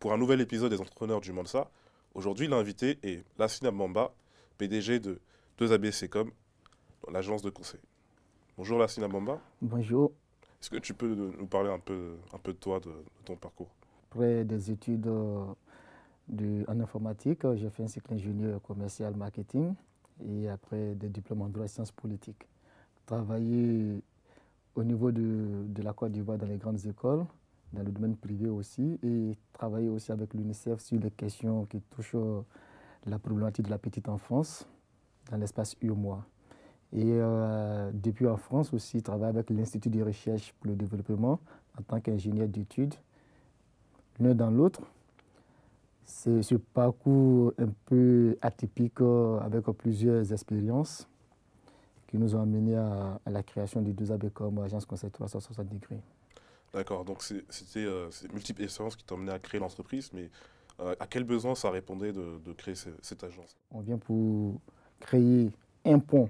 pour un nouvel épisode des Entrepreneurs du Mansa. Aujourd'hui, l'invité est Lassina Mbamba, PDG de 2ABC.com, l'agence de conseil. Bonjour Lassina Mbamba. Bonjour. Est-ce que tu peux nous parler un peu de toi, de ton parcours? Après des études en informatique, j'ai fait un cycle ingénieur commercial marketing et après des diplômes en droit et sciences politiques. Travaillé au niveau de la Côte d'Ivoire dans les grandes écoles, dans le domaine privé aussi, et travaillé aussi avec l'UNICEF sur les questions qui touchent la problématique de la petite enfance dans l'espace UMOA. Et depuis en France aussi, travaille avec l'Institut de recherche pour le développement en tant qu'ingénieur d'études. L'un dans l'autre, c'est ce parcours un peu atypique avec plusieurs expériences qui nous ont amenés à la création de 2AB.com, agence conseil 360 degrés. D'accord, donc c'était ces multiples expériences qui t'ont amené à créer l'entreprise, mais à quel besoin ça répondait de créer cette agence? On vient pour créer un pont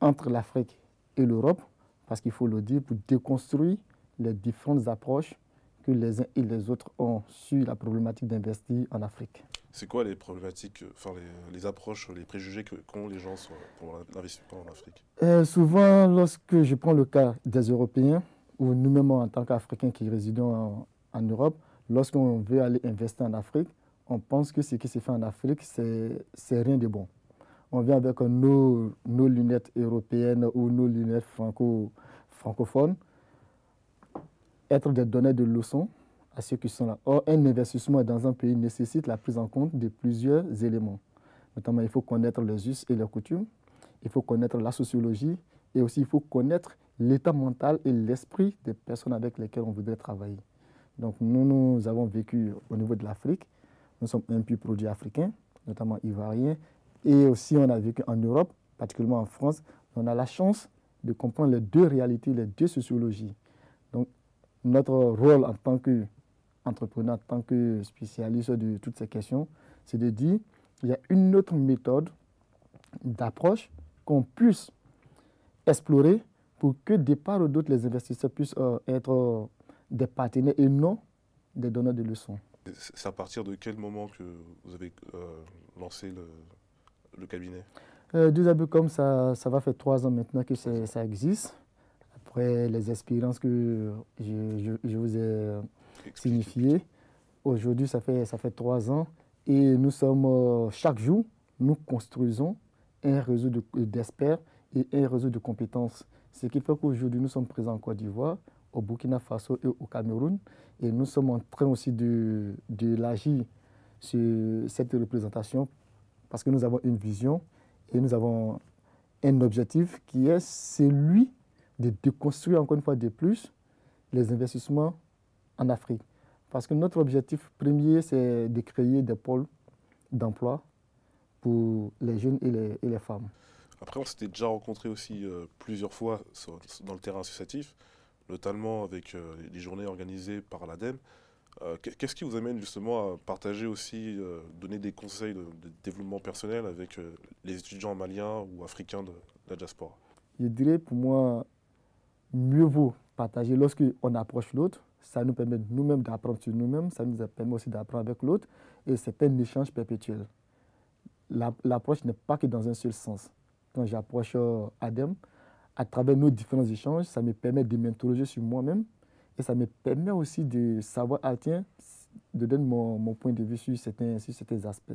entre l'Afrique et l'Europe, parce qu'il faut le dire, pour déconstruire les différentes approches que les uns et les autres ont sur la problématique d'investir en Afrique. C'est quoi les problématiques, enfin les approches, les préjugés qu'ont les gens pour l'investissement en Afrique? Souvent, lorsque je prends le cas des Européens, ou nous-mêmes en tant qu'Africains qui résidons en Europe, lorsqu'on veut aller investir en Afrique, on pense que ce qui se fait en Afrique, c'est rien de bon. On vient avec nos lunettes européennes ou nos lunettes francophones, être des donneurs de leçons à ceux qui sont là. Or, un investissement dans un pays nécessite la prise en compte de plusieurs éléments. Notamment, il faut connaître les us et les coutumes, il faut connaître la sociologie et aussi il faut connaître l'état mental et l'esprit des personnes avec lesquelles on voudrait travailler. Donc, nous avons vécu au niveau de l'Afrique. Nous sommes un pur produit africain, notamment ivoirien. Et aussi, on a vécu en Europe, particulièrement en France. On a la chance de comprendre les deux réalités, les deux sociologies. Donc, notre rôle en tant qu'entrepreneur, en tant que spécialiste de toutes ces questions, c'est de dire qu'il y a une autre méthode d'approche qu'on puisse explorer pour que de part ou d'autre, les investisseurs puissent être des partenaires et non des donneurs de leçons. C'est à partir de quel moment que vous avez lancé le cabinet? 2AB.com, ça va faire 3 ans maintenant que ça existe. Après les expériences que je vous ai signifiées, aujourd'hui, ça fait 3 ans. Et nous sommes, chaque jour, nous construisons un réseau d'experts et un réseau de compétences. Ce qui fait qu'aujourd'hui, nous sommes présents en Côte d'Ivoire, au Burkina Faso et au Cameroun. Et nous sommes en train aussi d'élargir cette représentation parce que nous avons une vision et nous avons un objectif qui est celui de déconstruire encore une fois de plus les investissements en Afrique. Parce que notre objectif premier, c'est de créer des pôles d'emploi pour les jeunes et les femmes. Après, on s'était déjà rencontrés aussi plusieurs fois dans le terrain associatif, notamment avec les journées organisées par l'ADEME. Qu'est-ce qui vous amène justement à partager aussi, donner des conseils de développement personnel avec les étudiants maliens ou africains de la diaspora? Je dirais pour moi, mieux vaut partager lorsqu'on approche l'autre. Ça nous permet nous-mêmes d'apprendre sur nous-mêmes, ça nous permet aussi d'apprendre avec l'autre et c'est un échange perpétuel. L'approche n'est pas que dans un seul sens. Quand j'approche ADEME, à travers nos différents échanges, ça me permet de m'interroger sur moi-même et ça me permet aussi de savoir, tiens, de donner mon point de vue sur certains aspects.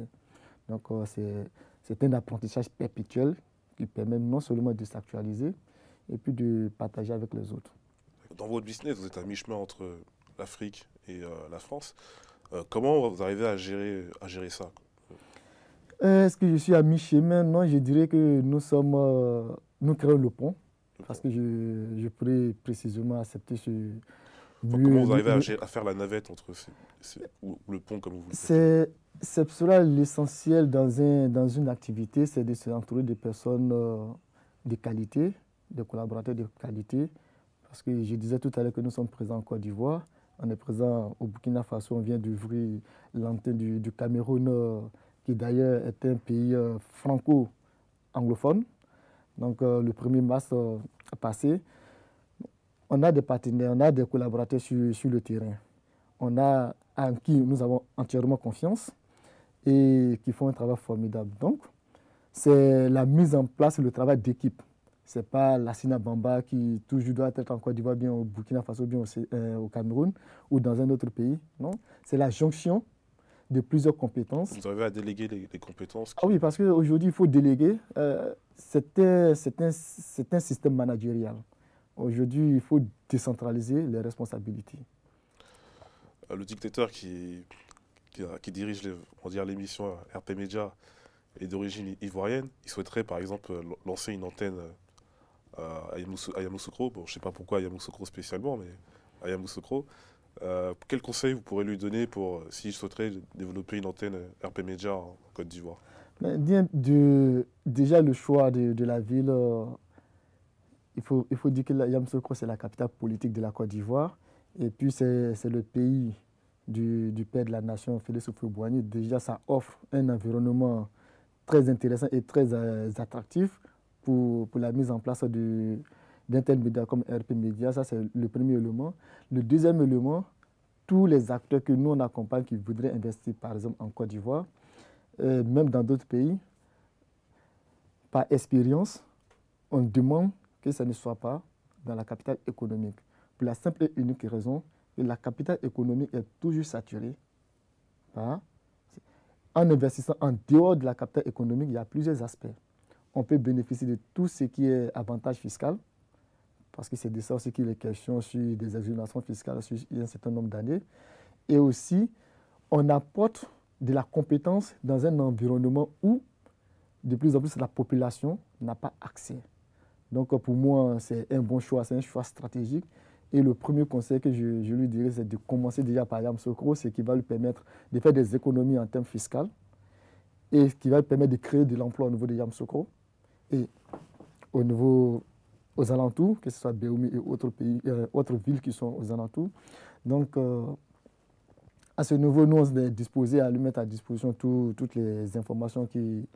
Donc, c'est un apprentissage perpétuel qui permet non seulement de s'actualiser et puis de partager avec les autres. Dans votre business, vous êtes à mi-chemin entre l'Afrique et la France. Comment vous arrivez à gérer ça? Est-ce que je suis à mi-chemin? Non, je dirais que nous créons le pont. Parce que je pourrais précisément accepter ce... Comment vous arrivez à faire la navette entre ou le pont, comme vous le dites? C'est cela l'essentiel dans une activité, c'est de s'entourer de personnes de qualité, de collaborateurs de qualité. Parce que je disais tout à l'heure que nous sommes présents en Côte d'Ivoire, on est présent au Burkina Faso, on vient d'ouvrir l'antenne du Cameroun, qui d'ailleurs est un pays franco-anglophone. Donc le 1er mars passé, on a des partenaires, on a des collaborateurs sur le terrain. On a en qui nous avons entièrement confiance et qui font un travail formidable. Donc, c'est la mise en place, le travail d'équipe. Ce n'est pas Lassina Bamba qui toujours doit être en Côte d'Ivoire, bien au Burkina Faso, bien au Cameroun ou dans un autre pays. Non, c'est la jonction de plusieurs compétences. Vous arrivez à déléguer les compétences Ah oui, parce qu'aujourd'hui, il faut déléguer. C'est un système managérial. Aujourd'hui, il faut décentraliser les responsabilités. Le dictateur qui dirige l'émission RP Média est d'origine ivoirienne. Il souhaiterait par exemple lancer une antenne à Yamoussoukro. Bon, je ne sais pas pourquoi à Yamoussoukro spécialement, mais à Yamoussoukro. Quel conseil vous pourrez lui donner pour s'il souhaiterait développer une antenne RP Média en Côte d'Ivoire? Déjà, le choix de la ville, il faut dire que Yamoussoukro, c'est la capitale politique de la Côte d'Ivoire. Et puis, c'est le pays du père de la nation, Félix Houphouët-Boigny. Déjà, ça offre un environnement très intéressant et très attractif pour la mise en place d'un tel média comme RP Média. Ça, c'est le premier élément. Le deuxième élément, tous les acteurs que nous, on accompagne qui voudraient investir, par exemple, en Côte d'Ivoire, même dans d'autres pays, par expérience, on demande que ça ne soit pas dans la capitale économique. Pour la simple et unique raison que la capitale économique est toujours saturée. En investissant en dehors de la capitale économique, il y a plusieurs aspects. On peut bénéficier de tout ce qui est avantage fiscal, parce que c'est de ça aussi qu'il est question sur des exonérations fiscales sur un certain nombre d'années. Et aussi, on apporte de la compétence dans un environnement où, de plus en plus, la population n'a pas accès. Donc, pour moi, c'est un bon choix, c'est un choix stratégique. Et le premier conseil que je lui dirais, c'est de commencer déjà par Yamoussoukro, ce qui va lui permettre de faire des économies en termes fiscaux et qui va lui permettre de créer de l'emploi au niveau de Yamoussoukro et aux alentours, que ce soit Béoumi et autres villes qui sont aux alentours. Donc, à ce niveau, nous, on est disposé à lui mettre à disposition toutes les informations qu'il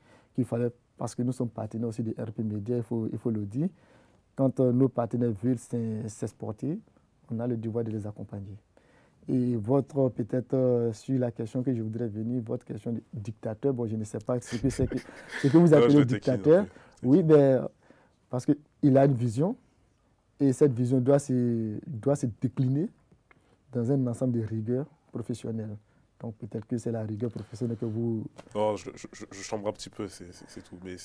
fallait, parce que nous sommes partenaires aussi de RP Média, il faut le dire. Quand nos partenaires veulent s'exporter, on a le devoir de les accompagner. Et peut-être sur la question que je voudrais venir, votre question de dictateur, bon, je ne sais pas ce que vous appelez dictateur. Oui, parce qu'il a une vision, et cette vision doit se décliner dans un ensemble de rigueurs professionnelles. Donc peut-être que c'est la rigueur professionnelle que vous... Non, je chambre un petit peu, c'est tout, mais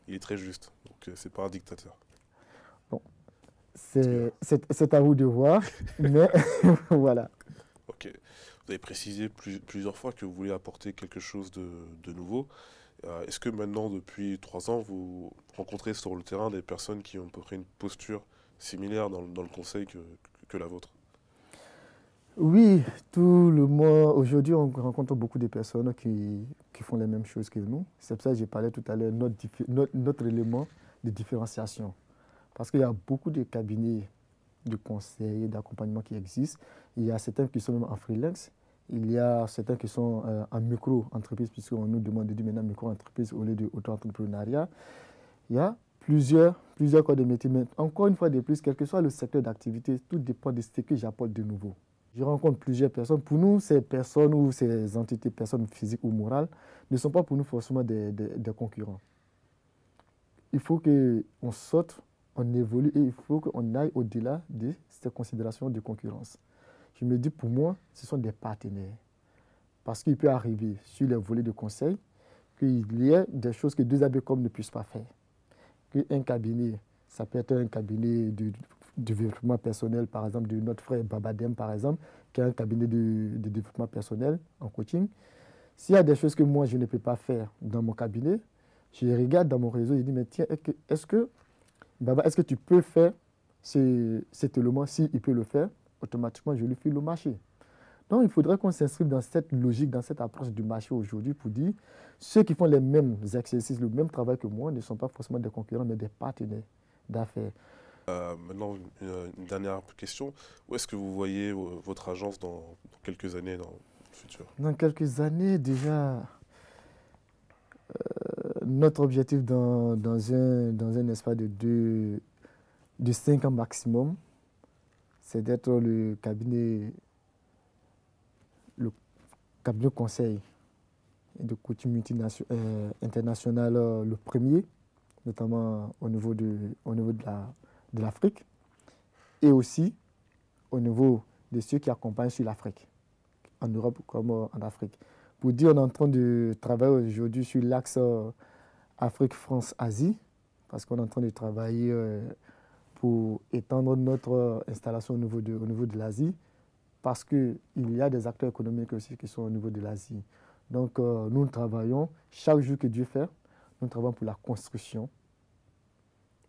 il est très juste, donc c'est pas un dictateur. Bon, c'est à vous de voir, mais voilà. Ok. Vous avez précisé plusieurs fois que vous voulez apporter quelque chose de nouveau. Est-ce que maintenant, depuis 3 ans, vous rencontrez sur le terrain des personnes qui ont à peu près une posture similaire dans le conseil que la vôtre? Oui, tout le monde. Aujourd'hui, on rencontre beaucoup de personnes qui font les mêmes choses que nous. C'est pour ça que j'ai parlé tout à l'heure notre élément de différenciation. Parce qu'il y a beaucoup de cabinets de conseil et d'accompagnement qui existent. Il y a certains qui sont même en freelance. Il y a certains qui sont en micro-entreprise, puisqu'on nous demande de dire maintenant micro-entreprise au lieu de auto-entrepreneuriat. Il y a plusieurs corps de métier. Mais encore une fois de plus, quel que soit le secteur d'activité, tout dépend de ce que j'apporte de nouveau. Je rencontre plusieurs personnes. Pour nous, ces personnes ou ces entités, personnes physiques ou morales, ne sont pas pour nous forcément des concurrents. Il faut qu'on sorte, on évolue et il faut qu'on aille au-delà de ces considérations de concurrence. Je me dis, pour moi, ce sont des partenaires. Parce qu'il peut arriver sur les volets de conseil qu'il y ait des choses que deux ABCOM ne puissent pas faire. Qu'un cabinet, ça peut être un cabinet de développement personnel, par exemple, de notre frère Babadem, par exemple, qui a un cabinet de développement personnel en coaching. S'il y a des choses que moi, je ne peux pas faire dans mon cabinet, je regarde dans mon réseau et je dis, mais tiens, est-ce que tu peux faire cet élément? S'il peut le faire, automatiquement, je lui file le marché. Donc, il faudrait qu'on s'inscrive dans cette logique, dans cette approche du marché aujourd'hui pour dire ceux qui font les mêmes exercices, le même travail que moi ne sont pas forcément des concurrents, mais des partenaires d'affaires. Maintenant, une dernière question. Où est-ce que vous voyez votre agence dans quelques années dans le futur? Dans quelques années, déjà, notre objectif dans un espace de 5 ans maximum, c'est d'être le cabinet cabinet conseil et de coaching international le premier, notamment au niveau de l'Afrique, et aussi au niveau de ceux qui accompagnent sur l'Afrique, en Europe comme en Afrique. Pour dire, on est en train de travailler aujourd'hui sur l'axe Afrique-France-Asie, parce qu'on est en train de travailler pour étendre notre installation au niveau de l'Asie, parce qu'il y a des acteurs économiques aussi qui sont au niveau de l'Asie. Donc nous travaillons, chaque jour que Dieu fait, nous travaillons pour la construction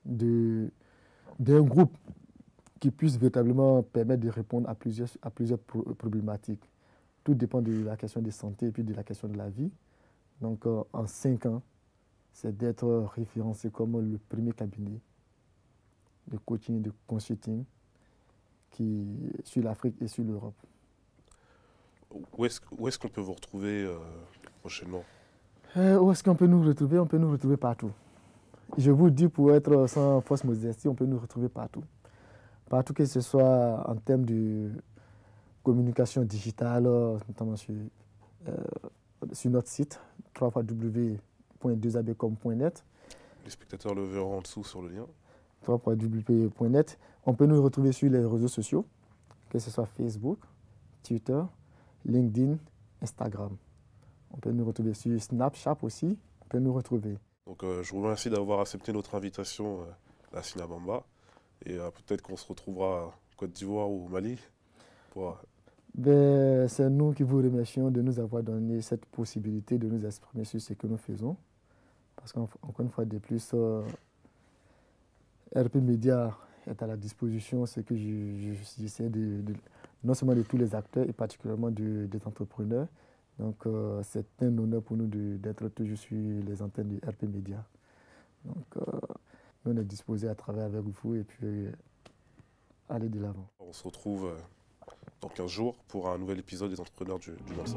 d'un groupe qui puisse véritablement permettre de répondre à plusieurs problématiques. Tout dépend de la question de santé et puis de la question de la vie. Donc en 5 ans, c'est d'être référencé comme le premier cabinet de coaching et de consulting sur l'Afrique et sur l'Europe. Où est-ce qu'on peut vous retrouver prochainement? Où est-ce qu'on peut nous retrouver? On peut nous retrouver partout. Je vous dis, pour être sans fausse modestie, on peut nous retrouver partout. Partout, que ce soit en termes de communication digitale, notamment sur notre site www.2abcom.net. Les spectateurs le verront en dessous sur le lien. www.net. On peut nous retrouver sur les réseaux sociaux, que ce soit Facebook, Twitter, LinkedIn, Instagram. On peut nous retrouver sur Snapchat aussi. On peut nous retrouver. Donc je vous remercie d'avoir accepté notre invitation à Sinabamba. Et peut-être qu'on se retrouvera en Côte d'Ivoire ou au Mali. C'est nous qui vous remercions de nous avoir donné cette possibilité de nous exprimer sur ce que nous faisons. Parce qu'encore une fois de plus, RP Media est à la disposition, ce que j'essaie non seulement de tous les acteurs et particulièrement des entrepreneurs. Donc c'est un honneur pour nous d'être toujours sur les antennes de RP Media. Donc nous on est disposés à travailler avec vous et puis aller de l'avant. On se retrouve dans 15 jours pour un nouvel épisode des Entrepreneurs du Malsa.